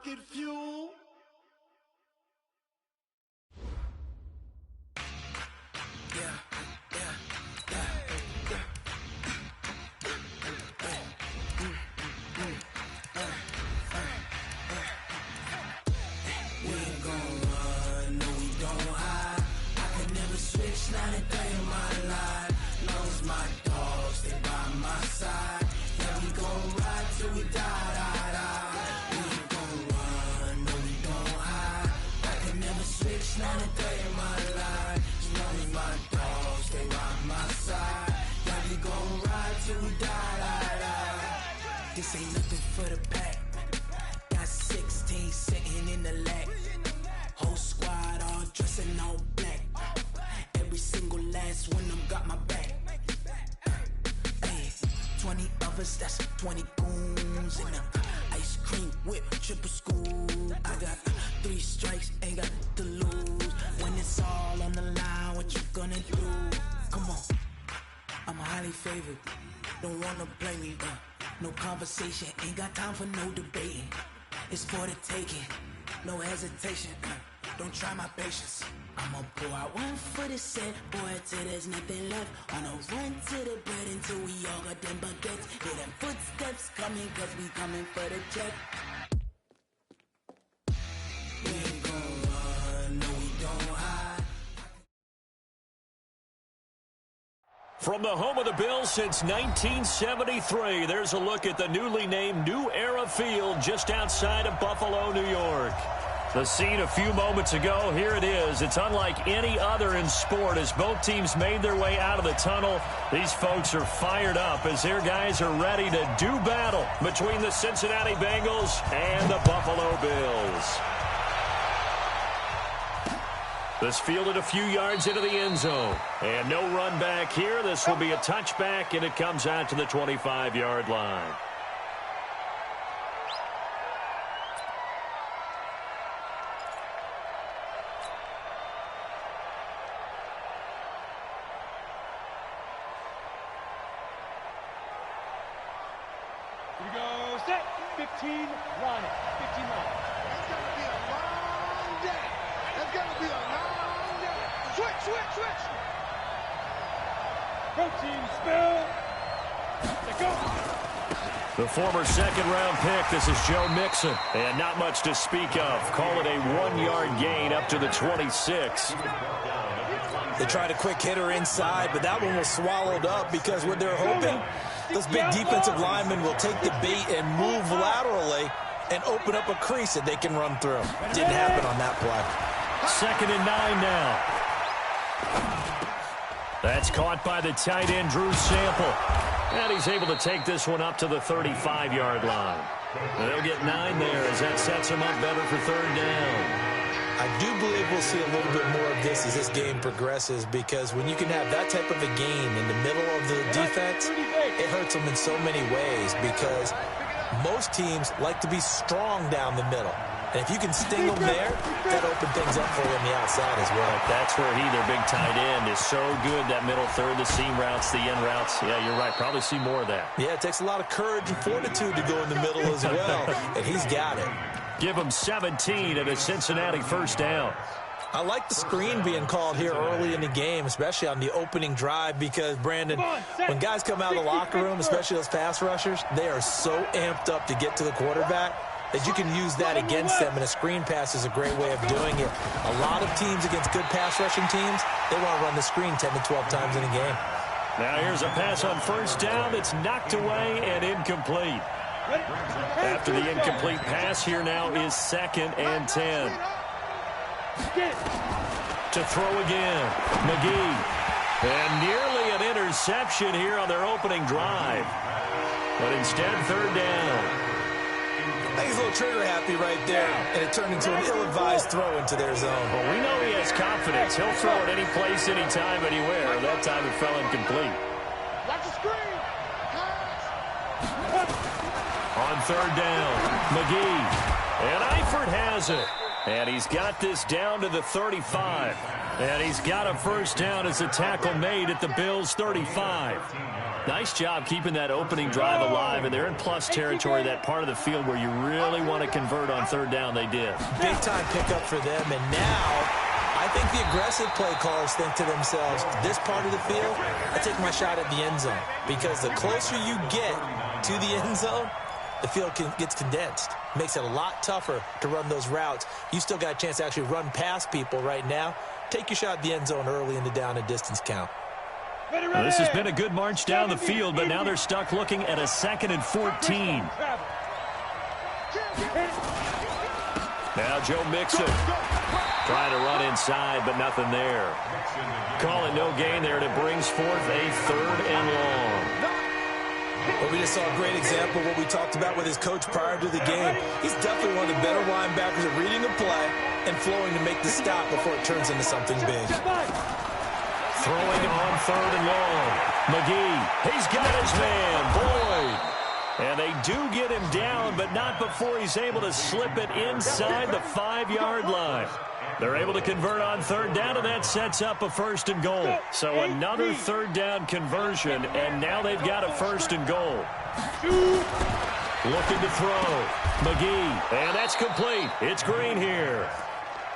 rocket fuel. Not a day in my life. Knows my dogs, they by my side. Yeah, we gon' ride till we die, die, die. We ain't gon' run, no, we gon' hide. I can never switch, not a day in my life. As long as my dogs, they by my side. Yeah, we gon' ride till we die, die, die. This ain't nothing for the pack. Got 16 sitting in the lap. Whole squad all dressing all black. Every single last one of them got my back. Hey, 20 of us, that's 20 goons in them. Ice cream whip, triple school. I got 3 strikes, ain't got to lose. When it's all on the line, what you gonna do? Come on, I'm highly favored. Don't wanna blame me, no conversation, ain't got time for no debating. It's for the taking, no hesitation. Don't try my patience. I'ma pour out one for the set, boy, till there's nothing left. On a run to the bread until we all got them baguettes. Hear them footsteps coming, cause we coming for the check. We ain't gon' run, no, we don't hide. From the home of the Bills since 1973, there's a look at the newly named New Era Field just outside of Buffalo, New York. The scene a few moments ago, here it is. It's unlike any other in sport as both teams made their way out of the tunnel. These folks are fired up as their guys are ready to do battle between the Cincinnati Bengals and the Buffalo Bills. This fielded a few yards into the end zone. And no run back here. This will be a touchback, and it comes out to the 25-yard line. Here we go, set, 15, run, 15 run. That's gonna be a long day. That's gonna be a long day. Switch. Protein spill. Let go. The former second-round pick, this is Joe Mixon. And not much to speak of. Call it a 1-yard gain up to the 26. They tried a quick hitter inside, but that one was swallowed up because what they're hoping, those big defensive linemen will take the bait and move laterally and open up a crease that they can run through. Didn't happen on that play. 2nd and 9 now. That's caught by the tight end, Drew Sample. And he's able to take this one up to the 35-yard line. And they'll get 9 there as that sets him up better for 3rd down. I do believe we'll see a little bit more of this as this game progresses, because when you can have that type of a gain in the middle of the defense, it hurts them in so many ways, because most teams like to be strong down the middle. And if you can sting them there, that opens things up for you on the outside as well. That's where he, their big tight end, is so good, that middle third, the seam routes, the end routes. Yeah, you're right. Probably see more of that. Yeah, it takes a lot of courage and fortitude to go in the middle as well, and he's got it. Give him 17 at a Cincinnati 1st down. I like the screen being called here early in the game, especially on the opening drive, because, Brandon, when guys come out of the locker room, especially those pass rushers, they are so amped up to get to the quarterback that you can use that against them, and a screen pass is a great way of doing it. A lot of teams against good pass rushing teams, they want to run the screen 10 to 12 times in a game. Now here's a pass on 1st down that's knocked away and incomplete. After the incomplete pass, here now is 2nd and 10. To throw again, McGee. And nearly an interception here on their opening drive. But instead, 3rd down. I think he's a little trigger happy right there, and it turned into an ill-advised throw into their zone. Well, we know he has confidence. He'll throw it any place, anytime, anywhere. That time it fell incomplete. Watch the screen. On 3rd down, McGee. And Eifert has it. And he's got this down to the 35. And he's got a 1st down as a tackle made at the Bills' 35. Nice job keeping that opening drive alive, and they're in plus territory, that part of the field where you really want to convert on third down. They did. Big-time pickup for them, and now I think the aggressive play callers think to themselves, this part of the field, I take my shot at the end zone, because the closer you get to the end zone, the field gets condensed. Makes it a lot tougher to run those routes. You still got a chance to actually run past people right now. Take your shot at the end zone early in the down and distance count. Well, this has been a good march down the field, but now they're stuck looking at a 2nd and 14. Now Joe Mixon trying to run inside, but nothing there. Call it no gain there, and it brings forth a 3rd and long. Well, we just saw a great example of what we talked about with his coach prior to the game. He's definitely one of the better linebackers at reading the play and flowing to make the stop before it turns into something big. Throwing on 3rd and long. McGee, he's got his man, Boyd. And they do get him down, but not before he's able to slip it inside the 5-yard line. They're able to convert on 3rd down, and that sets up a 1st and goal. So another 3rd down conversion, and now they've got a 1st and goal. Looking to throw. McGee, and that's complete. It's Green here.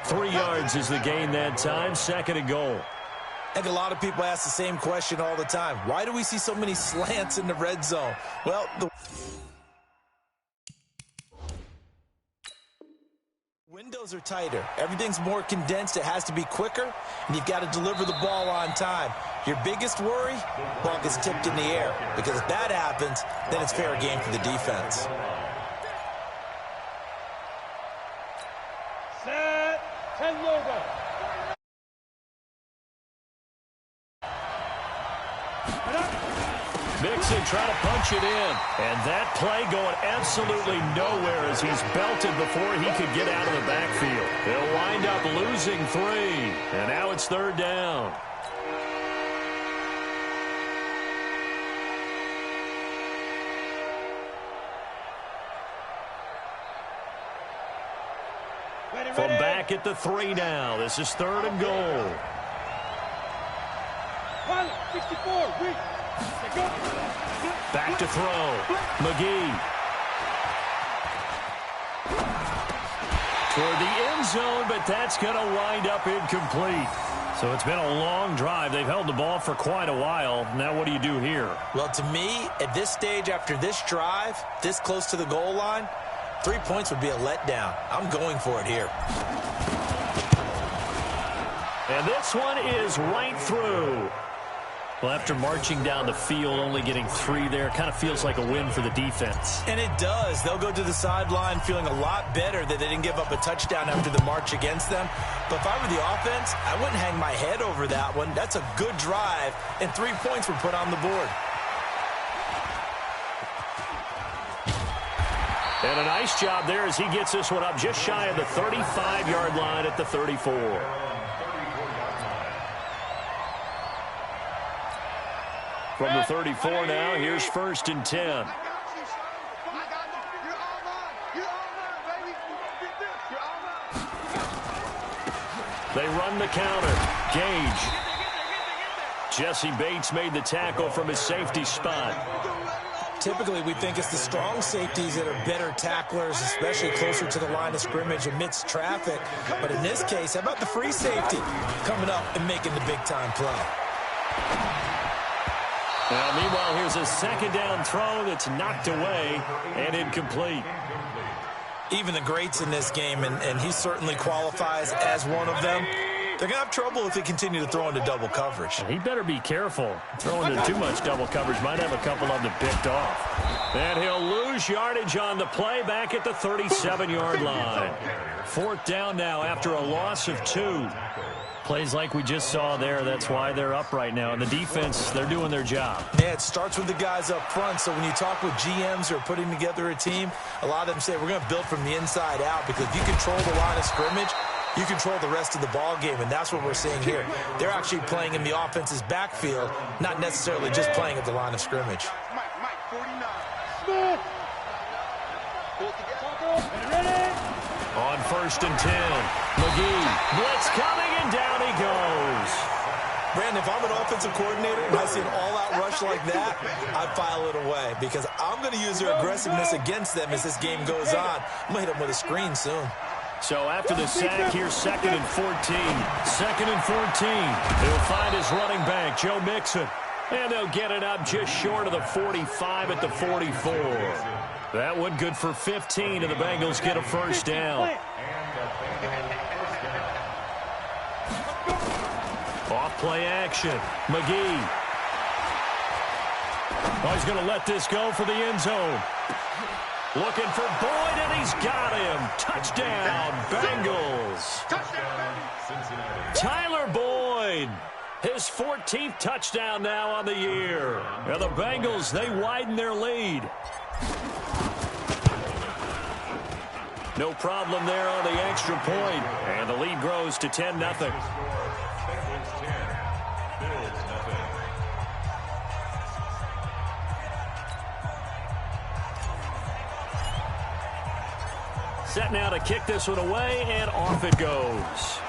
3 yards is the gain that time, 2nd and goal. I think a lot of people ask the same question all the time. Why do we see so many slants in the red zone? Well, the windows are tighter. Everything's more condensed. It has to be quicker, and you've got to deliver the ball on time. Your biggest worry, ball gets tipped in the air, because if that happens, then it's fair game for the defense. Set. 10 logo. Mixon trying to punch it in. And that play going absolutely nowhere as he's belted before he could get out of the backfield. They'll wind up losing 3. And now it's 3rd down. From back at the 3 now. This is 3rd and goal. 64. Back to throw. McGee. Toward the end zone, but that's going to wind up incomplete. So it's been a long drive. They've held the ball for quite a while. Now what do you do here? Well, to me, at this stage, after this drive, this close to the goal line, 3 points would be a letdown. I'm going for it here. And this one is right through. Well, after marching down the field, only getting 3 there, kind of feels like a win for the defense. And it does. They'll go to the sideline feeling a lot better that they didn't give up a touchdown after the march against them. But if I were the offense, I wouldn't hang my head over that one. That's a good drive, and 3 points were put on the board. And a nice job there as he gets this one up just shy of the 35-yard line at the 34. From the 34 now, here's 1st and 10. They run the counter. Gage. Jesse Bates made the tackle from his safety spot. Typically, we think it's the strong safeties that are better tacklers, especially closer to the line of scrimmage amidst traffic. But in this case, how about the free safety coming up and making the big-time play? Now, meanwhile, here's a 2nd down throw that's knocked away and incomplete. Even the greats in this game, and he certainly qualifies as one of them, they're going to have trouble if they continue to throw into double coverage. He better be careful. Throwing into too much double coverage might have a couple of them picked off. And he'll lose yardage on the play back at the 37-yard line. 4th down now after a loss of 2. Plays like we just saw there, that's why they're up right now. And the defense, they're doing their job. Yeah, it starts with the guys up front. So when you talk with GMs who are putting together a team, a lot of them say we're going to build from the inside out, because if you control the line of scrimmage, you control the rest of the ball game, and that's what we're seeing here. They're actually playing in the offense's backfield, not necessarily just playing at the line of scrimmage. Mike, 49. Smith. On 1st and 10, McGee, blitz coming, and down he goes. Brandon, if I'm an offensive coordinator and I see an all-out rush like that, I'd file it away because I'm going to use their aggressiveness against them as this game goes on. I'm going to hit them with a screen soon. So after the sack, here's 2nd and 14. 2nd and 14. He'll find his running back, Joe Mixon. And they'll get it up just short of the 45 at the 44. That one good for 15, and the Bengals get a first down. Off play action. McGee. Oh, he's going to let this go for the end zone. Looking for Boyd, and he's got him. Touchdown, Bengals. Tyler Boyd. His 14th touchdown now on the year. And the Bengals, they widen their lead. No problem there on the extra point. And the lead grows to 10-0. Set now to kick this one away, and off it goes.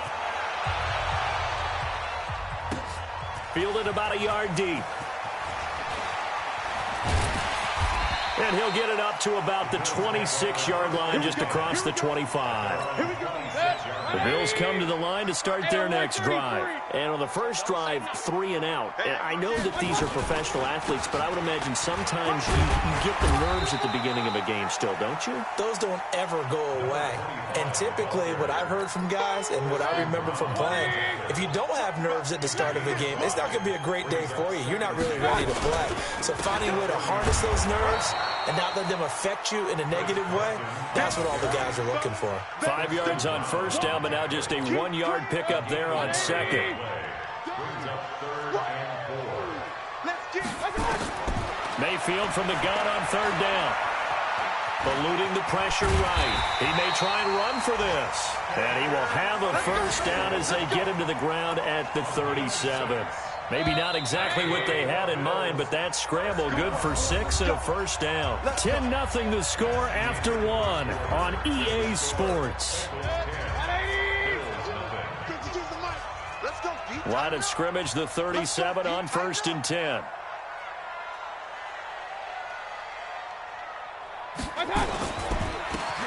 Fielded about a yard deep. And he'll get it up to about the 26-yard line, just across the 25. The Bills come to the line to start their next drive. And on the first drive, 3 and out. And I know that these are professional athletes, but I would imagine sometimes you get the nerves at the beginning of a game still, don't you? Those don't ever go away. And typically what I've heard from guys and what I remember from playing, if you don't have nerves at the start of a game, it's not going to be a great day for you. You're not really ready to play. So finding a way to harness those nerves and not let them affect you in a negative way, that's what all the guys are looking for. 5 yards on first down, but now just a 1-yard pickup there on second. Mayfield from the gun on third down. Eluding the pressure right. He may try and run for this. And he will have a first down as they get him to the ground at the 37. Maybe not exactly what they had in mind, but that scramble good for 6 and a first down. 10-0 the score after 1 on EA Sports. Line of scrimmage, the 37 on 1st and 10.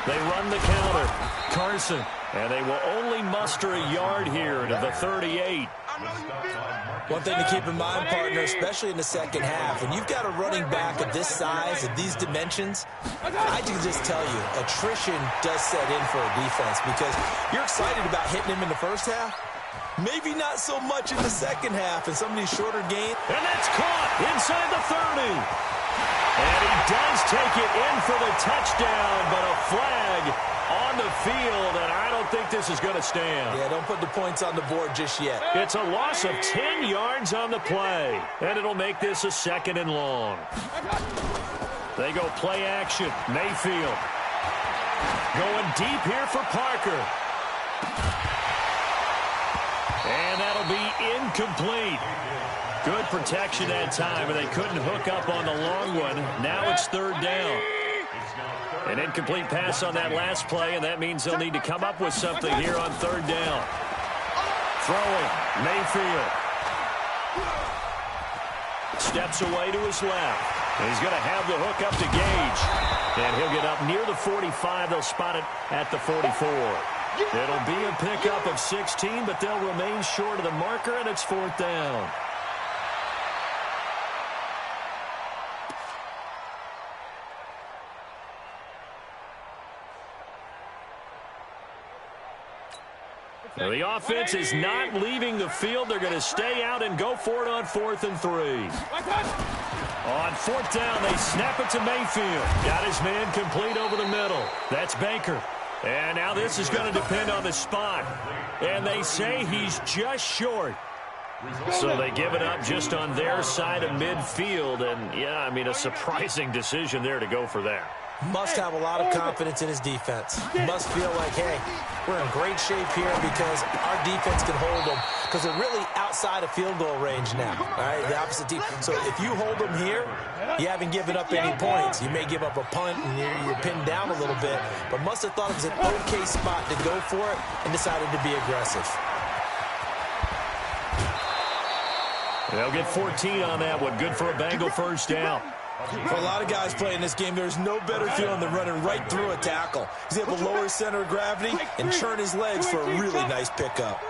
They run the counter. Carson. And they will only muster a yard here to the 38. One thing to keep in mind, partner, especially in the second half, when you've got a running back of this size, of these dimensions, I can just tell you, attrition does set in for a defense because you're excited about hitting him in the first half. Maybe not so much in the second half in some of these shorter games. And that's caught inside the 30. And he does take it in for the touchdown, but a flag on the field, and I don't think this is going to stand. Yeah, don't put the points on the board just yet. It's a loss of 10 yards on the play, and it'll make this a 2nd and long. They go play action. Mayfield going deep here for Parker. And that'll be incomplete. Good protection that time, and they couldn't hook up on the long one. Now it's 3rd down. An incomplete pass on that last play, and that means they'll need to come up with something here on 3rd down. Throwing, Mayfield. Steps away to his left. And he's going to have the hook up to Gage. And he'll get up near the 45. They'll spot it at the 44. It'll be a pickup of 16, but they'll remain short of the marker, and it's 4th down. The offense is not leaving the field. They're going to stay out and go for it on 4th and 3. On 4th down, they snap it to Mayfield. Got his man complete over the middle. That's Baker. And now this is going to depend on the spot. And they say he's just short. So they give it up just on their side of midfield. And, yeah, I mean, a surprising decision there to go for that. Must have a lot of confidence in his defense. Must feel like, hey, we're in great shape here because our defense can hold them because they're really outside of field goal range now, all right, the opposite team. So if you hold them here, you haven't given up any points. You may give up a punt and you're pinned down a little bit, but must have thought it was an okay spot to go for it and decided to be aggressive. They'll get 14 on that one. Good for a Bengal first down. For a lot of guys playing this game, there's no better feeling than running right through a tackle. He's able to lower his center of gravity and churn his legs for a really nice pickup.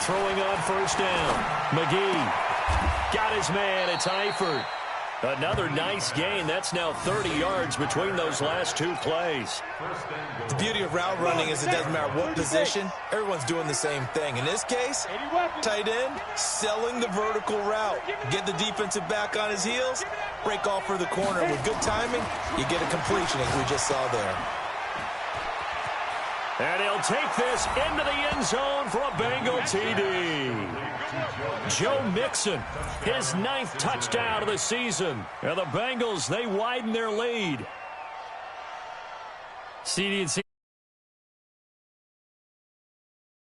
Throwing on first down. McGee got his man. It's Eifert. Another nice gain. That's now 30 yards between those last two plays. The beauty of route running is it doesn't matter what position, everyone's doing the same thing. In this case, tight end, selling the vertical route. Get the defensive back on his heels, break off for the corner. With good timing, you get a completion as we just saw there. And he'll take this into the end zone for a Bengal TD. Joe Mixon, his 9th touchdown of the season. And the Bengals, they widen their lead. CD&C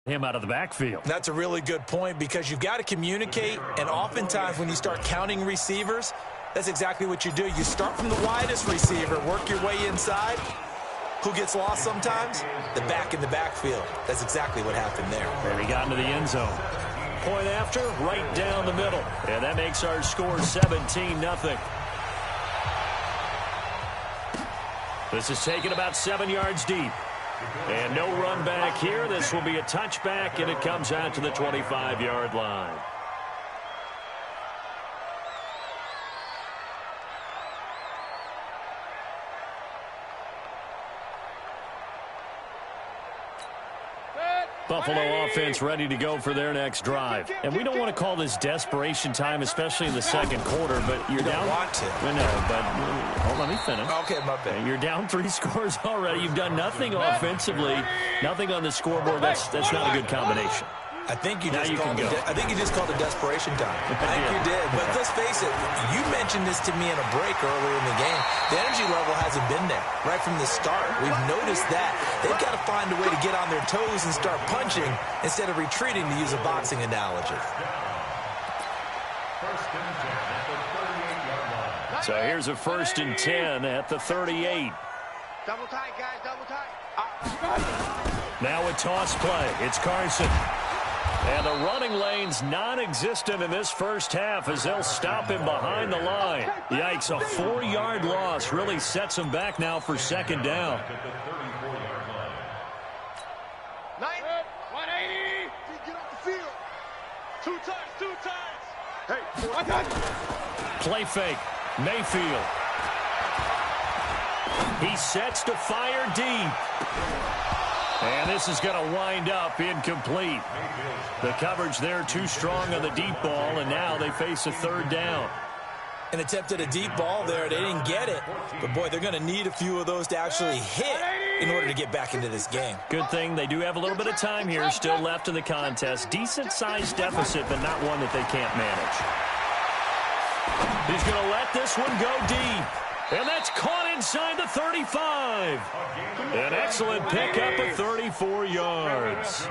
him out of the backfield. That's a really good point because you've got to communicate, and oftentimes when you start counting receivers, that's exactly what you do. You start from the widest receiver, work your way inside. Who gets lost sometimes? The back in the backfield. That's exactly what happened there. And he got into the end zone. Point after, right down the middle. And that makes our score 17-0. This is taken about 7 yards deep. And no run back here. This will be a touchback, and it comes out to the 25-yard line. Buffalo offense ready to go for their next drive. And we don't want to call this desperation time, especially in the second quarter, but you're down. Want to. No, but let me finish. Okay, my bad. You're down 3 scores already. You've done nothing offensively, nothing on the scoreboard. That's not a good combination. I think you just called it desperation time. I think you did. But let's face it, you mentioned this to me in a break earlier in the game. The energy level hasn't been there right from the start. We've noticed that. They've got to find a way to get on their toes and start punching instead of retreating, to use a boxing analogy. So here's a 1st and 10 at the 38. Double tight, guys, double tight. Now a toss play. It's Carson. And the running lane's non-existent in this first half as they'll stop him behind the line. Yikes, a 4-yard loss really sets him back now for 2nd down. 180. Get off the field. 2 times. Hey, Play fake. Mayfield. He sets to fire deep. And this is going to wind up incomplete. The coverage there too strong on the deep ball, and now they face a 3rd down. An attempt at a deep ball there. They didn't get it. But, boy, they're going to need a few of those to actually hit in order to get back into this game. Good thing they do have a little bit of time here still left in the contest. Decent-sized deficit, but not one that they can't manage. He's going to let this one go deep. And that's caught inside the 35. An excellent pickup of 34 yards.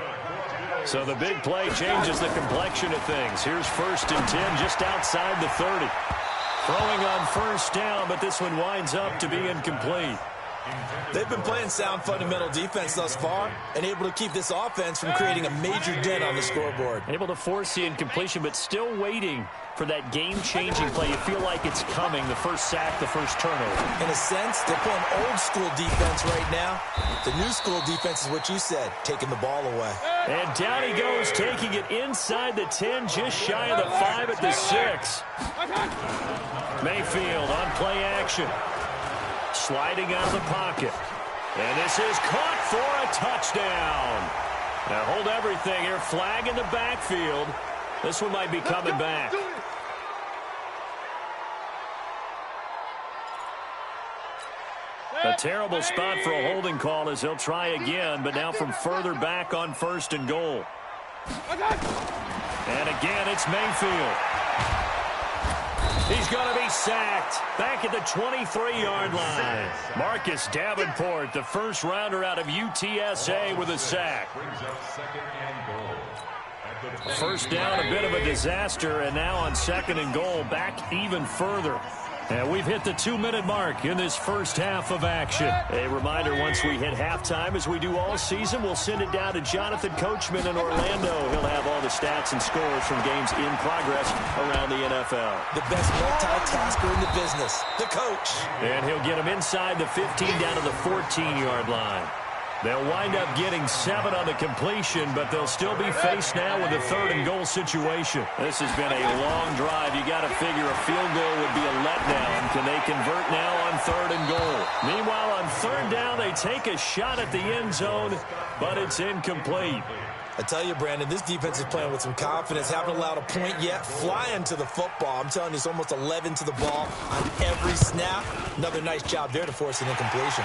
So the big play changes the complexion of things. Here's 1st and 10 just outside the 30. Throwing on 1st down, but this one winds up to be incomplete. They've been playing sound fundamental defense thus far and able to keep this offense from creating a major dent on the scoreboard. Able to force the incompletion, but still waiting for that game-changing play. You feel like it's coming, the first sack, the first turnover. In a sense, they're playing old-school defense right now. The new-school defense is what you said, taking the ball away. And down he goes, taking it inside the 10, just shy of the 5 at the 6. Mayfield on play action. Sliding out of the pocket. And this is caught for a touchdown. Now hold everything here. Flag in the backfield. This one might be coming back. A terrible spot for a holding call as he'll try again, but now from further back on 1st and goal. And again, it's Mayfield. He's going to be sacked back at the 23-yard line. Marcus Davenport, the first rounder out of UTSA, with a sack. First down, a bit of a disaster, and now on 2nd and goal, back even further. And we've hit the 2-minute mark in this first half of action. A reminder, once we hit halftime, as we do all season, we'll send it down to Jonathan Coachman in Orlando. He'll have all the stats and scores from games in progress around the NFL. The best multitasker in the business, the coach. And he'll get him inside the 15 down to the 14-yard line. They'll wind up getting 7 on the completion, but they'll still be faced now with a 3rd-and-goal situation. This has been a long drive. You got to figure a field goal would be a letdown. Can they convert now on 3rd and goal? Meanwhile, on 3rd down, they take a shot at the end zone, but it's incomplete. I tell you, Brandon, this defense is playing with some confidence. Haven't allowed a point yet. Flying to the football. I'm telling you, it's almost 11 to the ball on every snap. Another nice job there to force an incompletion.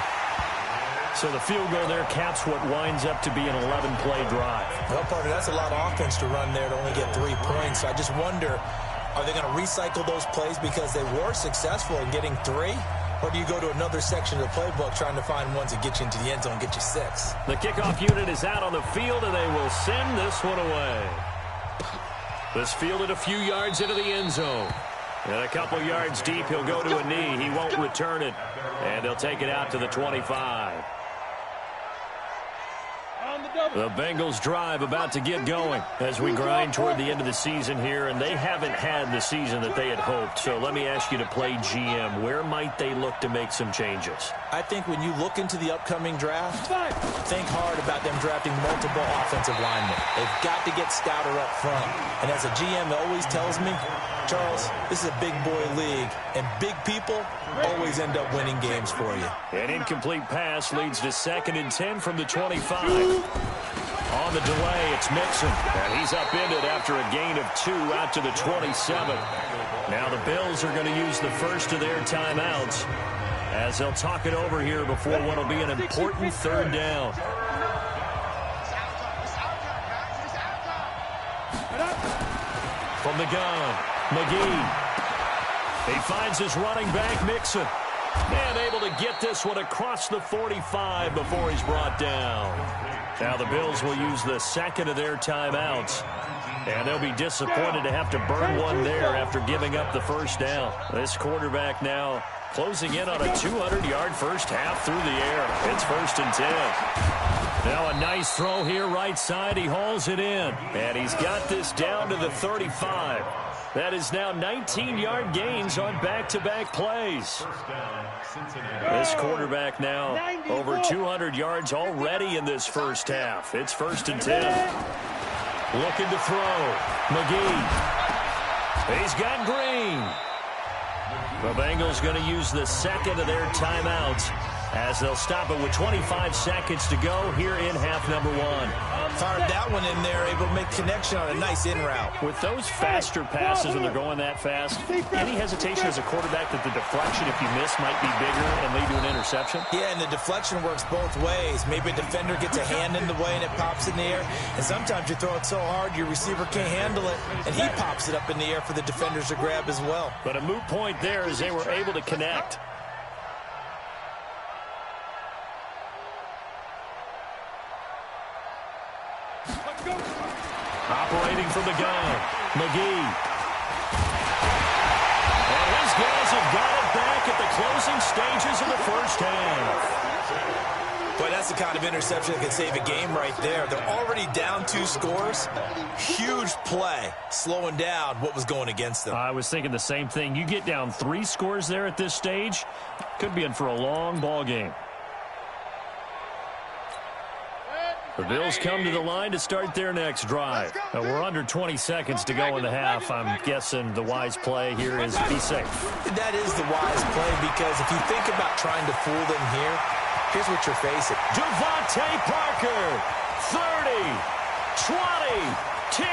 So the field goal there caps what winds up to be an 11-play drive. Well, partner, that's a lot of offense to run there to only get 3 points. So I just wonder, are they going to recycle those plays because they were successful in getting 3? Or do you go to another section of the playbook trying to find ones that get you into the end zone and get you 6? The kickoff unit is out on the field, and they will send this one away. This fielded a few yards into the end zone. And a couple yards deep, he'll go to a knee. He won't return it. And they'll take it out to the 25. The Bengals drive about to get going as we grind toward the end of the season here, and they haven't had the season that they had hoped. So let me ask you to play GM. Where might they look to make some changes? I think when you look into the upcoming draft, think hard about them drafting multiple offensive linemen. They've got to get stouter up front. And as a GM always tells me, Charles, this is a big boy league, and big people always end up winning games for you. An incomplete pass leads to 2nd and 10 from the 25. On the delay, it's Mixon, and he's upended after a gain of 2 out to the 27. Now the Bills are going to use the first of their timeouts as they'll talk it over here before what will be an important 3rd down. From the gun, McGee. He finds his running back, Mixon. And able to get this one across the 45 before he's brought down. Now the Bills will use the 2nd of their timeouts. And they'll be disappointed to have to burn one there after giving up the 1st down. This quarterback now closing in on a 200-yard first half through the air. It's 1st and 10. Now a nice throw here right side. He hauls it in. And he's got this down to the 35. That is now 19-yard gains on back-to-back plays. This quarterback now over 200 yards already in this first half. It's 1st and 10. Looking to throw. McGee. He's got Green. The Bengals going to use the 2nd of their timeouts as they'll stop it with 25 seconds to go here in half number 1. Fired that one in there, able to make connection on a nice in route. With those faster passes and they're going that fast, any hesitation as a quarterback that the deflection, if you miss, might be bigger and lead to an interception? Yeah, and the deflection works both ways. Maybe a defender gets a hand in the way and it pops in the air. And sometimes you throw it so hard your receiver can't handle it, and he pops it up in the air for the defenders to grab as well. But a moot point there as they were able to connect. Operating from the gun, McGee. And his guys have got it back at the closing stages of the first half. Boy, that's the kind of interception that can save a game right there. They're already down 2 scores. Huge play, slowing down what was going against them. I was thinking the same thing. You get down 3 scores there at this stage, could be in for a long ball game. The Bills come to the line to start their next drive. We're under 20 seconds to go in the half. I'm guessing the wise play here is be safe. That is the wise play because if you think about trying to fool them here, here's what you're facing. Devontae Parker, 30, 20, 10.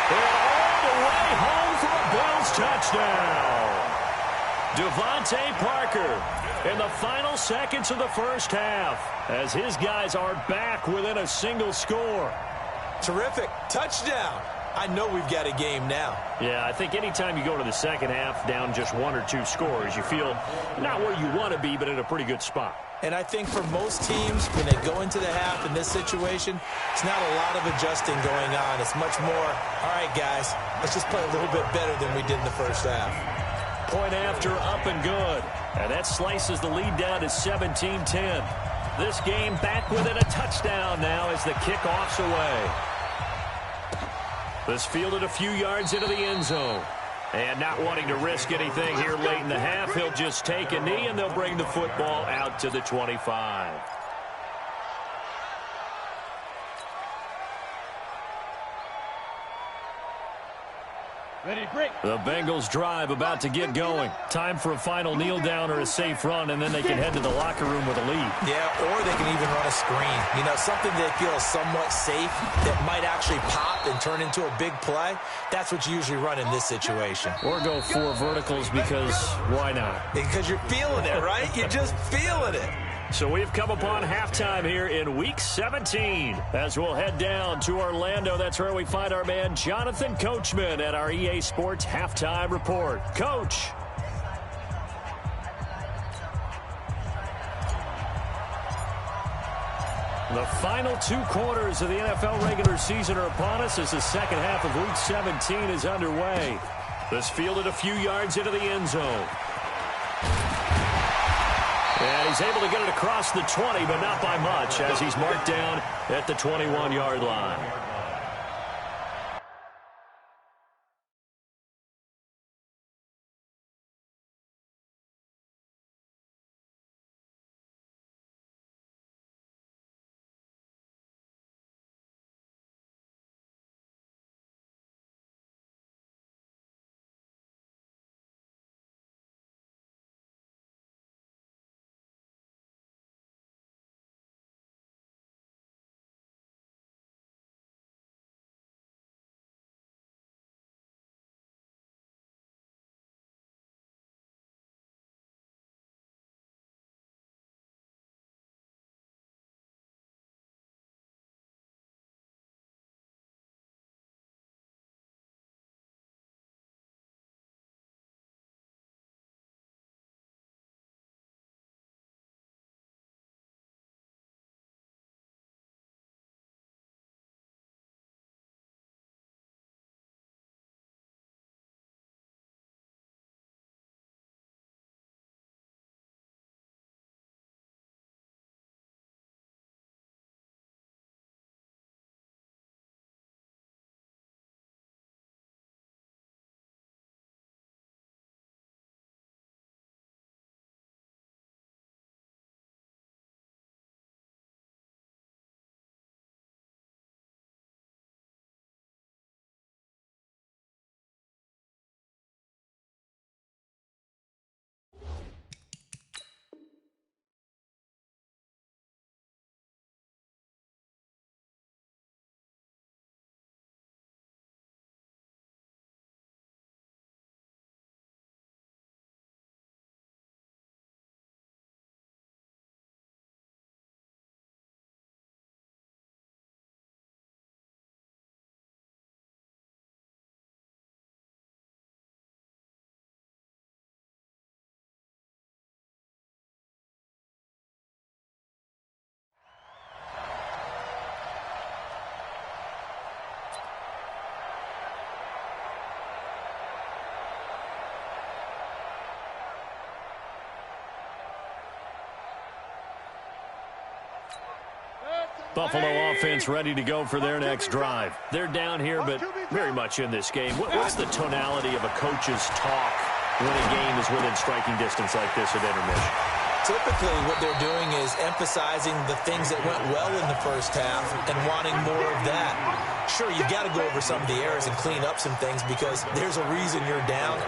They're all the way home for a Bills touchdown. Devontae Parker in the final seconds of the first half as his guys are back within a single score. Terrific. Touchdown. I know we've got a game now. Yeah, I think anytime you go to the second half down just 1 or 2 scores, you feel not where you want to be, but in a pretty good spot. And I think for most teams, when they go into the half in this situation, it's not a lot of adjusting going on. It's much more, all right, guys, let's just play a little bit better than we did in the first half. Point after, up and good. And that slices the lead down to 17-10. This game back within a touchdown now as the kickoff's away. This fielded a few yards into the end zone. And not wanting to risk anything here late in the half, he'll just take a knee, and they'll bring the football out to the 25. Ready, break. The Bengals drive about to get going. Time for a final kneel down or a safe run, and then they can head to the locker room with a lead. Yeah, or they can even run a screen. You know, something they feel is somewhat safe that might actually pop and turn into a big play. That's what you usually run in this situation. Or go 4 verticals because why not? Because you're feeling it, right? You're just feeling it. So we've come upon halftime here in Week 17. As we'll head down to Orlando, that's where we find our man Jonathan Coachman at our EA Sports Halftime Report. Coach. The final 2 quarters of the NFL regular season are upon us as the second half of Week 17 is underway. This fielded a few yards into the end zone. And he's able to get it across the 20, but not by much, as he's marked down at the 21-yard line. Buffalo offense ready to go for their next drive. They're down here, but very much in this game. What's the tonality of a coach's talk when a game is within striking distance like this at intermission? Typically, what they're doing is emphasizing the things that went well in the first half and wanting more of that. Sure, you got to go over some of the errors and clean up some things because there's a reason you're down.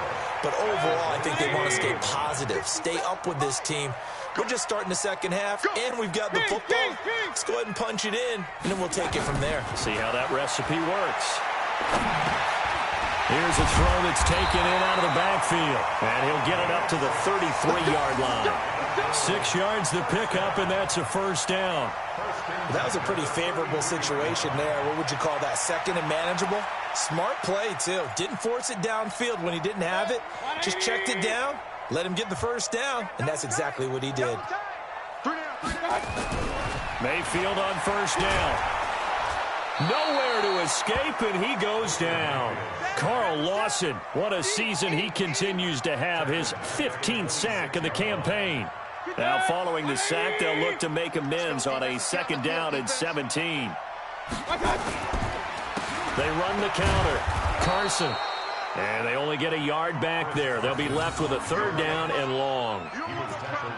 But overall, I think they want to stay positive, stay up with this team. We're just starting the second half, and we've got the football. Let's go ahead and punch it in, and then we'll take it from there. See how that recipe works. Here's a throw that's taken in out of the backfield, and he'll get it up to the 33-yard line. 6 yards to pick up, and that's a first down. That was a pretty favorable situation there. What would you call that, second and manageable? Smart play, too. Didn't force it downfield when he didn't have it. Just checked it down, let him get the first down, and that's exactly what he did. Mayfield on first down. Nowhere to escape, and he goes down. Carl Lawson, what a season he continues to have, his 15th sack of the campaign. Now following the sack, they'll look to make amends on a 2nd down and 17. They run the counter. Carson. And they only get a yard back there. They'll be left with a 3rd down and long.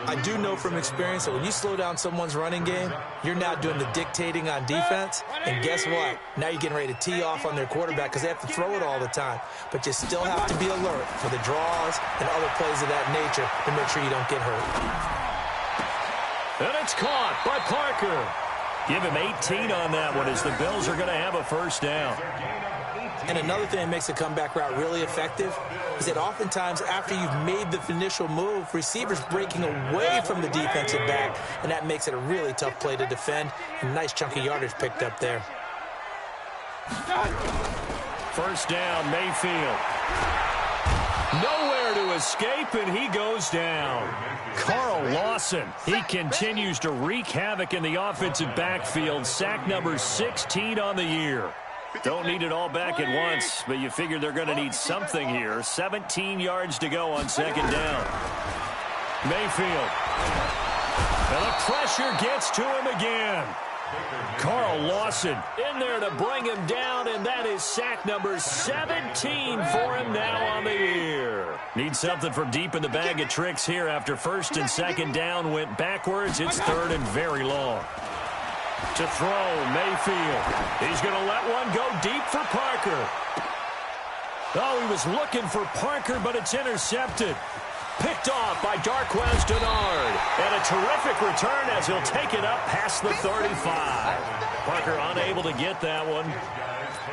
I do know from experience that when you slow down someone's running game, you're now doing the dictating on defense. And guess what? Now you're getting ready to tee off on their quarterback because they have to throw it all the time. But you still have to be alert for the draws and other plays of that nature to make sure you don't get hurt. And it's caught by Parker. Give him 18 on that one as the Bills are going to have a 1st down. And another thing that makes a comeback route really effective is that oftentimes after you've made the initial move, receivers breaking away from the defensive back, and that makes it a really tough play to defend. A nice chunk of yardage picked up there. 1st down, Mayfield. Nowhere to escape, and he goes down. Carl Lawson, he continues to wreak havoc in the offensive backfield. Sack number 16 on the year. Don't need it all back at once, but you figure they're going to need something here. 17 yards to go on 2nd down. Mayfield. And the pressure gets to him again. Carl Lawson in there to bring him down, and that is sack number 17 for him now on the year. Need something from deep in the bag of tricks here after 1st and 2nd down went backwards. It's 3rd and very long. To throw, Mayfield. He's going to let one go deep for Parker. Oh, he was looking for Parker, but it's intercepted. Picked off by Darqueze Dennard. And a terrific return as he'll take it up past the 35. Parker unable to get that one.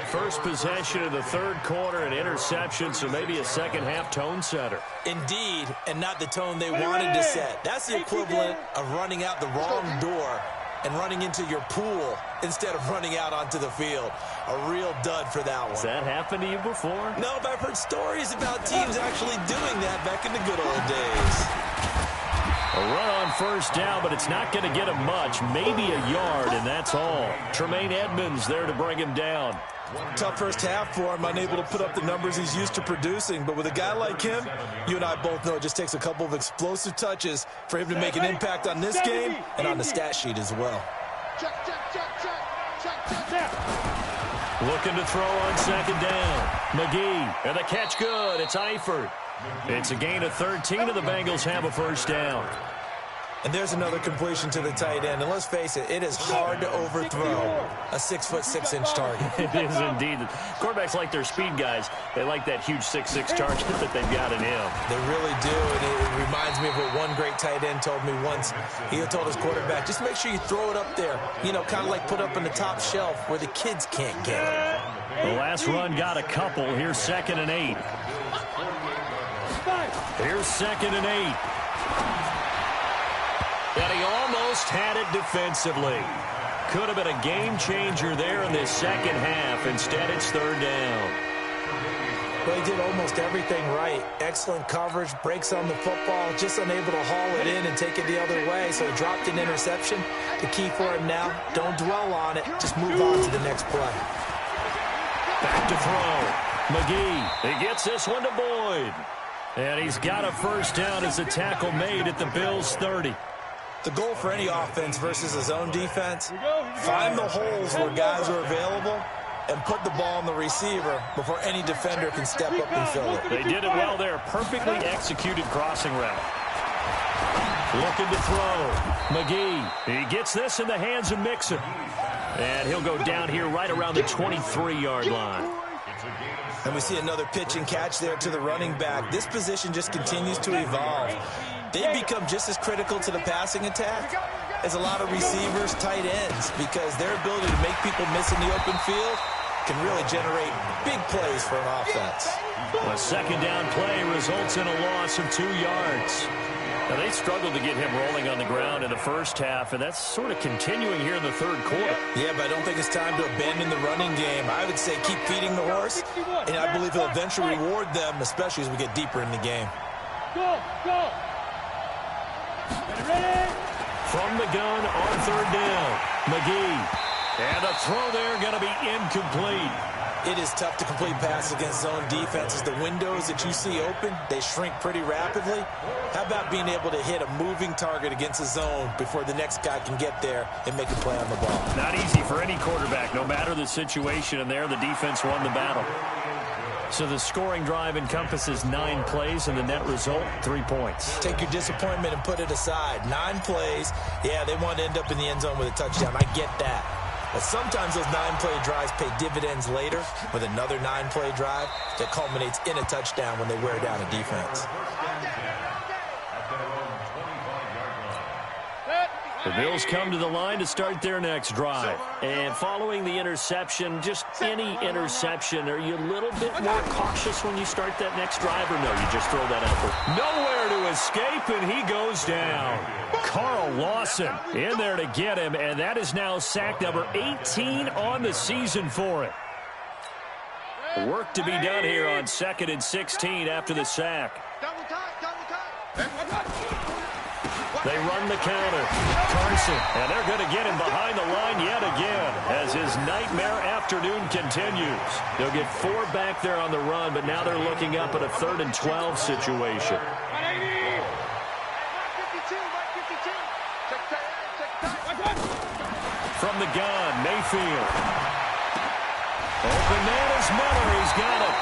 First possession of the 3rd quarter, an interception, so maybe a second-half tone setter. Indeed, and not the tone they wanted to set. That's the equivalent of running out the wrong door and running into your pool instead of running out onto the field. A real dud for that one. Has that happened to you before? No, but I've heard stories about teams actually doing that back in the good old days. A run on 1st down, but it's not going to get him much. Maybe a yard, and that's all. Tremaine Edmonds there to bring him down. Tough first half for him, unable to put up the numbers he's used to producing. But with a guy like him, you and I both know it just takes a couple of explosive touches for him to make an impact on this game and on the stat sheet as well. Looking to throw on 2nd down. McGee, and the catch good. It's Eifert. It's a gain of 13, and the Bengals have a 1st down. And there's another completion to the tight end. And let's face it, it is hard to overthrow a 6'6" target. It is indeed. Quarterbacks like their speed guys. They like that huge 6'6" target that they've got in him. They really do. And it reminds me of what one great tight end told me once. He told his quarterback, just make sure you throw it up there. You know, kind of like put up on the top shelf where the kids can't get it. The last run got a couple. Here's 2nd and 8. Here's 2nd and 8. And he almost had it defensively. Could have been a game changer there in this 2nd half. Instead, it's 3rd down. Well, he did almost everything right. Excellent coverage, breaks on the football, just unable to haul it in and take it the other way. So he dropped an interception. The key for him now, don't dwell on it. Just move on to the next play. Back to throw. McGee, he gets this one to Boyd. And he's got a 1st down as a tackle made at the Bills' 30. The goal for any offense versus his own defense, find the holes where guys are available and put the ball on the receiver before any defender can step up and fill it. They did it well there. Perfectly executed crossing route. Looking to throw. McGee, he gets this in the hands of Mixon. And he'll go down here right around the 23-yard line. And we see another pitch and catch there to the running back. This position just continues to evolve. They become just as critical to the passing attack as a lot of receivers, tight ends, because their ability to make people miss in the open field can really generate big plays for an offense. A 2nd down play results in a loss of 2 yards. Now, they struggled to get him rolling on the ground in the 1st half, and that's sort of continuing here in the 3rd quarter. Yeah, but I don't think it's time to abandon the running game. I would say keep feeding the horse, and I believe he'll eventually reward them, especially as we get deeper in the game. Go, go. Ready? From the gun on 3rd down, McGee. And the throw there going to be incomplete. It is tough to complete passes against zone defenses. The windows that you see open, they shrink pretty rapidly. How about being able to hit a moving target against a zone before the next guy can get there and make a play on the ball? Not easy for any quarterback, no matter the situation, and there the defense won the battle. So the scoring drive encompasses 9 plays, and the net result, 3 points. Take your disappointment and put it aside. 9 plays. Yeah, they want to end up in the end zone with a touchdown. I get that. But sometimes those 9-play drives pay dividends later with another 9-play drive that culminates in a touchdown when they wear down a defense. The Bills come to the line to start their next drive. And following the interception, just any interception, are you a little bit more cautious when you start that next drive, or no, you just throw that out there? Nowhere to escape, and he goes down. Carl Lawson in there to get him, and that is now sack number 18 on the season for it. Work to be done here on 2nd and 16 after the sack. They run the counter. Carson, and they're going to get him behind the line yet again as his nightmare afternoon continues. They'll get 4 back there on the run, but now they're looking up at a 3rd and 12 situation. From the gun, Mayfield. Open man is Miller. He's got it.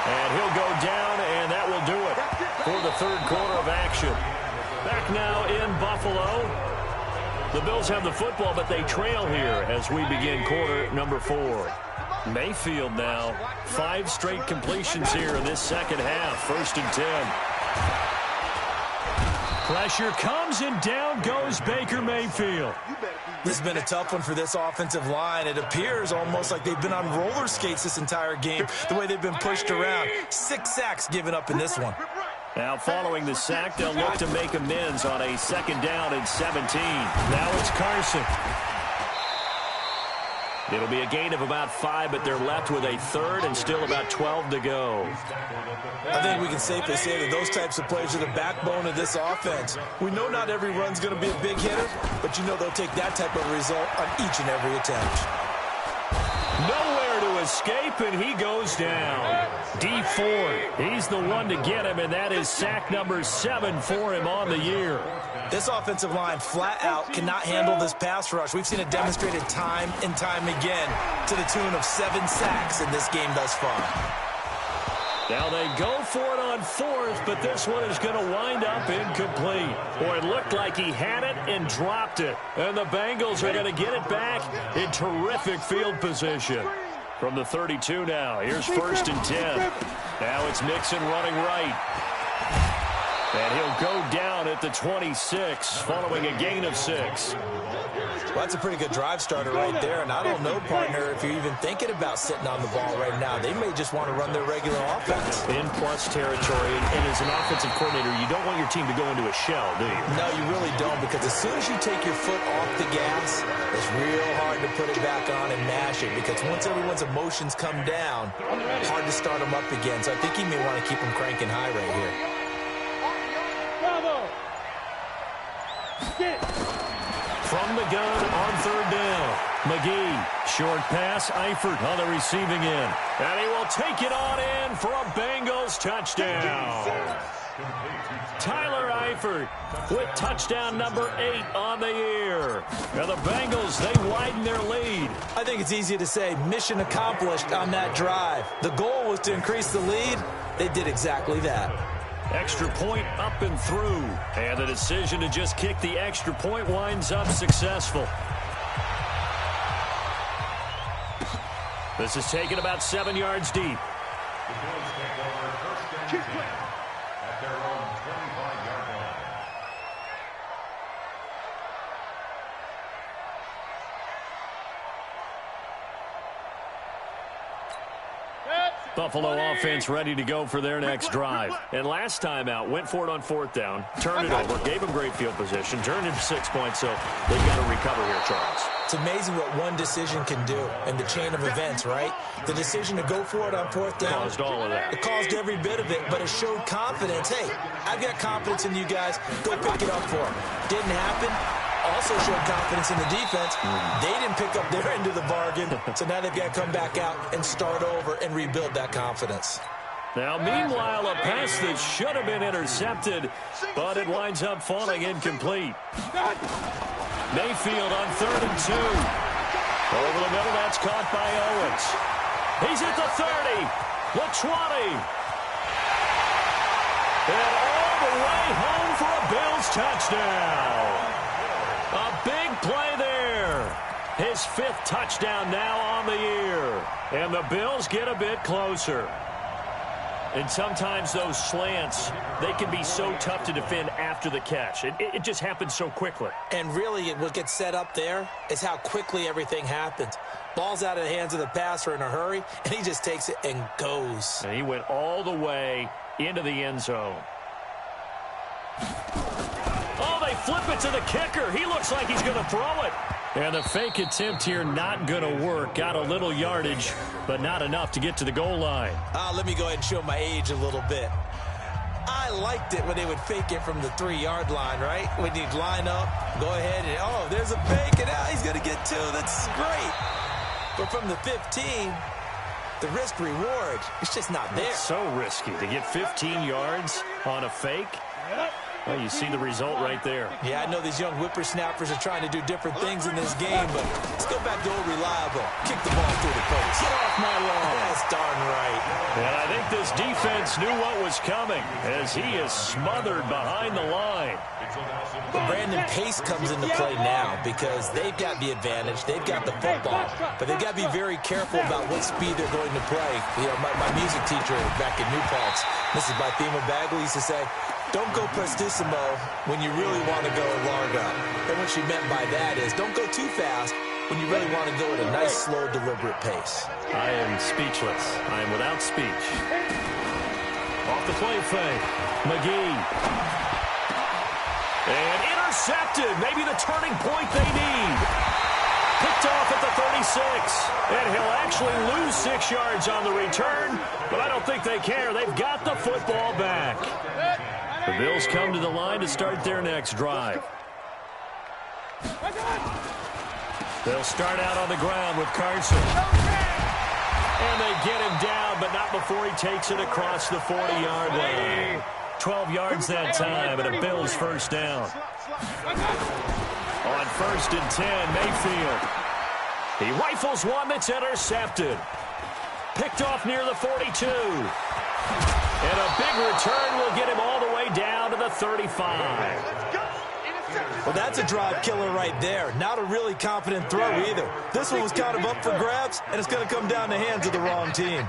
And he'll go down, and that will do it for the 3rd quarter of action. Back now in Buffalo. The Bills have the football, but they trail here as we begin quarter number 4. Mayfield now, 5 straight completions here in this second half. 1st and 10. Pressure comes, and down goes Baker Mayfield. This has been a tough one for this offensive line. It appears almost like they've been on roller skates this entire game, the way they've been pushed around. 6 sacks given up in this one. Now following the sack, they'll look to make amends on a 2nd down and 17. Now it's Carson. It'll be a gain of about 5, but they're left with a 3rd and still about 12 to go. I think we can safely say that those types of plays are the backbone of this offense. We know not every run's going to be a big hitter, but you know they'll take that type of result on each and every attempt. Nowhere to escape, and he goes down. Dee Ford, he's the one to get him, and that is sack number 7 for him on the year. This offensive line flat out cannot handle this pass rush. We've seen it demonstrated time and time again to the tune of 7 sacks in this game thus far. Now they go for it on 4th, but this one is going to wind up incomplete. Boy, it looked like he had it and dropped it. And the Bengals are going to get it back in terrific field position. From the 32 now, here's 1st and 10. Now it's Mixon running right. And he'll go down at the 26, following a gain of 6. Well, that's a pretty good drive starter right there. And I don't know, partner, if you're even thinking about sitting on the ball right now. They may just want to run their regular offense. In plus territory, and as an offensive coordinator, you don't want your team to go into a shell, do you? No, you really don't, because as soon as you take your foot off the gas, it's real hard to put it back on and mash it, because once everyone's emotions come down, it's hard to start them up again. So I think he may want to keep them cranking high right here. From the gun on 3rd down. McGee, short pass, Eifert on the receiving end. And he will take it on in for a Bengals touchdown. Tyler Eifert with touchdown number 8 on the year. Now the Bengals, they widen their lead. I think it's easy to say mission accomplished on that drive. The goal was to increase the lead. They did exactly that. Extra point up and through. And the decision to just kick the extra point winds up successful. This is taken about 7 yards deep. Buffalo offense ready to go for their next drive. And last time out, went for it on 4th down, turned it over, gave them great field position, turned into 6 points, so they've got to recover here, Charles. It's amazing what one decision can do in the chain of events, right? The decision to go for it on 4th down. Caused all of that. It caused every bit of it, but it showed confidence. Hey, I've got confidence in you guys. Go pick it up for them. Didn't happen. also showed confidence in the defense. They didn't pick up their end of the bargain, so now they've got to come back out and start over and rebuild that confidence. Now, meanwhile, a pass that should have been intercepted, but it winds up falling incomplete. Mayfield on 3rd and 2. Over the middle, that's caught by Owens. He's at the 30, the 20. And all the way home for a Bills touchdown. A big play there. His 5th touchdown now on the year. And the Bills get a bit closer. And sometimes those slants, they can be so tough to defend after the catch. It just happens so quickly. And really, what gets set up there is how quickly everything happens. Ball's out of the hands of the passer in a hurry, and he just takes it and goes. And he went all the way into the end zone. Oh, they flip it to the kicker. He looks like he's going to throw it. And the fake attempt here not going to work. Got a little yardage, but not enough to get to the goal line. Let me go ahead and show my age a little bit. I liked it when they would fake it from the 3-yard line, right? When you'd line up, go ahead, and, oh, there's a fake, and he's going to get 2. That's great. But from the 15, the risk-reward, it's just not there. It's so risky to get 15 yards on a fake. Well, you see the result right there. Yeah, I know these young whippersnappers are trying to do different things in this game, but let's go back to old reliable. Kick the ball through the post. Get off my lawn. That's darn right. And I think this defense knew what was coming as he is smothered behind the line. But Brandon, pace comes into play now because they've got the advantage. They've got the football, but they've got to be very careful about what speed they're going to play. You know, my music teacher back in New Paltz, Mrs. Bythema Bagley, used to say, don't go prestissimo when you really want to go largo. And what she meant by that is don't go too fast when you really want to go at a nice, slow, deliberate pace. I am speechless. I am without speech. Off the play fake. McGee. And intercepted. Maybe the turning point they need. Picked off at the 36. And he'll actually lose 6 yards on the return, but I don't think they care. They've got the football back. The Bills come to the line to start their next drive. They'll start out on the ground with Carson. And they get him down, but not before he takes it across the 40-yard line. 12 yards that time, and a Bills first down. On 1st and 10, Mayfield. He rifles one that's intercepted. Picked off near the 42. And a big return will get him all the way down to the 35. Well, that's a drive killer right there. Not a really confident throw either. This one was kind of up for grabs, and it's going to come down the hands of the wrong team.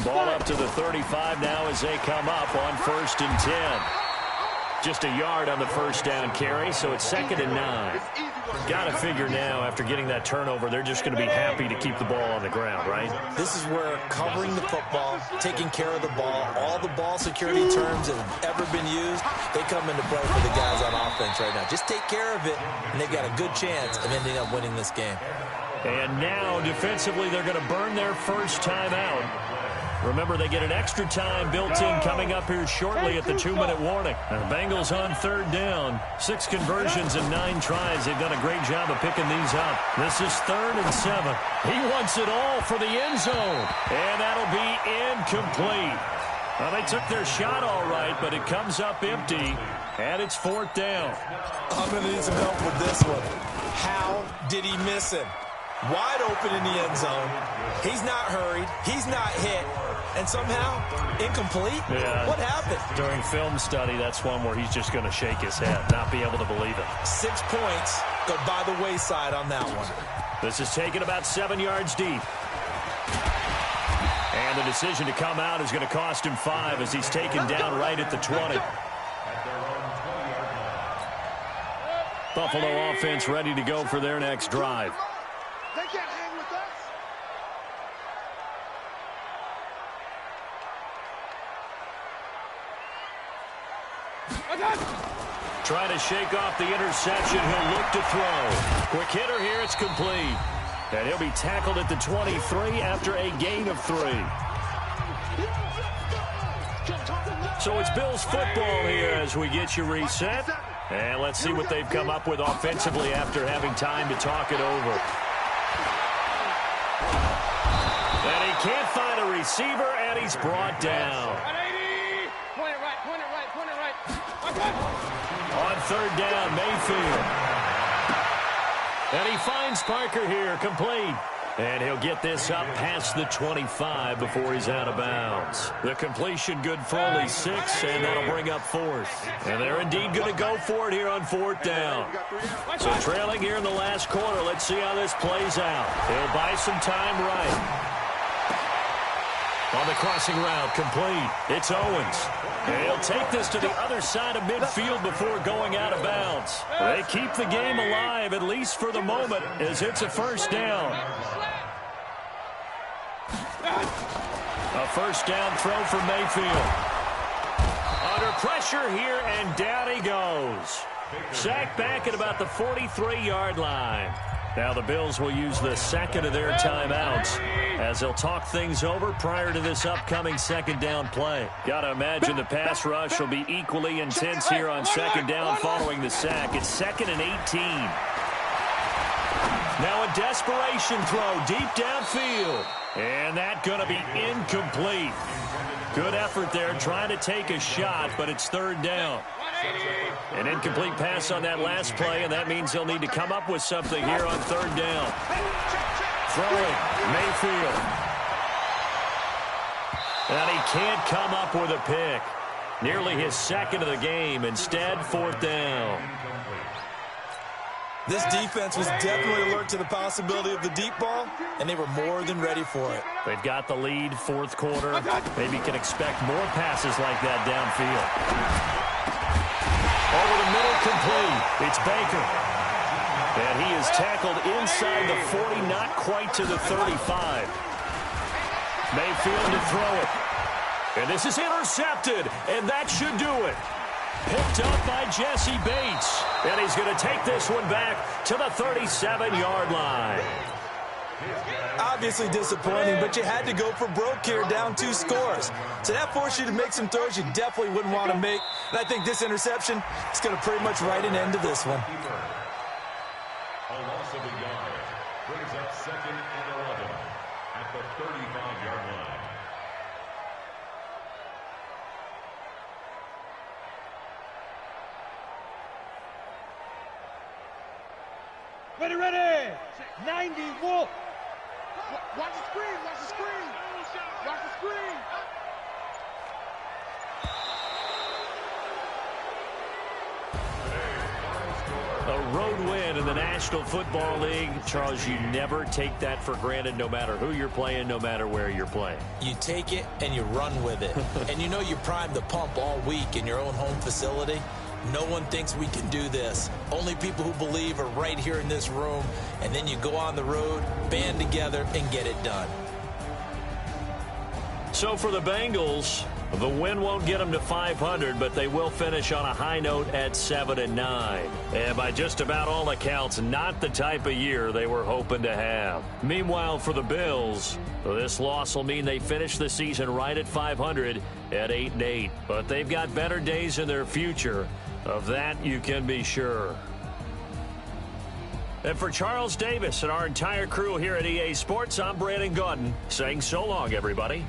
Ball up to the 35 now as they come up on 1st and 10. Just a yard on the first down carry, so it's 2nd and 9. Got to figure now, after getting that turnover, they're just going to be happy to keep the ball on the ground, right? This is where covering the football, taking care of the ball, all the ball security terms that have ever been used, they come into play for the guys on offense right now. Just take care of it, and they've got a good chance of ending up winning this game. And now, defensively, they're going to burn their first time out. Remember, they get an extra time built in coming up here shortly at the 2-minute warning. And the Bengals on 3rd down. 6 conversions and 9 tries. They've done a great job of picking these up. This is 3rd and 7. He wants it all for the end zone. And that'll be incomplete. Well, they took their shot all right, but it comes up empty. And it's 4th down. I'm going to need some help with this one. How did he miss him? Wide open in the end zone. He's not hurried. He's not hit. And somehow, incomplete? Yeah. What happened? During film study, that's one where he's just going to shake his head, not be able to believe it. 6 points go by the wayside on that one. This is taken about 7 yards deep. And the decision to come out is going to cost him 5 as he's taken down right at the 20. Buffalo offense ready to go for their next drive. They can't hang with us. Trying to shake off the interception. He'll look to throw. Quick hitter here. It's complete. And he'll be tackled at the 23 after a gain of 3. So it's Bills football here as we get you reset. And let's see what they've come up with offensively after having time to talk it over. And he can't find a receiver, and he's brought down. 180. Point it right, point it right, point it right. On third down, Mayfield. And he finds Parker here, complete. And he'll get this up past the 25 before he's out of bounds. The completion good for only 6, and that'll bring up 4th. And they're indeed going to go for it here on 4th down. So trailing here in the last quarter, let's see how this plays out. He'll buy some time right. On the crossing route, complete. It's Owens. And he'll take this to the other side of midfield before going out of bounds. They keep the game alive, at least for the moment, as it's a first down. A first down throw for Mayfield. Under pressure here, and down he goes. Sacked back at about the 43-yard line. Now the Bills will use the second of their timeouts as they'll talk things over prior to this upcoming second down play. Got to imagine the pass rush will be equally intense here on second down following the sack. It's 2nd and 18. Now a desperation throw deep downfield. And that's going to be incomplete. Good effort there trying to take a shot, but it's third down. An incomplete pass on that last play, and that means he'll need to come up with something here on third down. Throwing, Mayfield. And he can't come up with a pick. Nearly his second of the game. Instead, 4th down. This defense was definitely alert to the possibility of the deep ball, and they were more than ready for it. They've got the lead, 4th quarter. Maybe you can expect more passes like that downfield. Over the middle, complete. It's Baker. And he is tackled inside the 40, not quite to the 35. Mayfield to throw it. And this is intercepted, and that should do it. Picked up by Jesse Bates. And he's going to take this one back to the 37-yard line. Obviously disappointing, but you had to go for broke here, down 2 scores. So that forced you to make some throws you definitely wouldn't want to make. And I think this interception is going to pretty much write an end to this one. A loss of a yard brings up 2nd and 11 at the 35-yard line. Ready. 90, Wolf. Watch the screen, watch the screen. Watch the screen. A road win in the National Football League. Charles, you never take that for granted no matter who you're playing, no matter where you're playing. You take it and you run with it. And you know you primed the pump all week in your own home facility. No one thinks we can do this. Only people who believe are right here in this room. And then you go on the road, band together, and get it done. So for the Bengals, the win won't get them to 500, but they will finish on a high note at 7-9. And by just about all accounts, not the type of year they were hoping to have. Meanwhile, for the Bills, this loss will mean they finish the season right at 500 at 8-8. But they've got better days in their future. Of that, you can be sure. And for Charles Davis and our entire crew here at EA Sports, I'm Brandon Gaudin saying so long, everybody.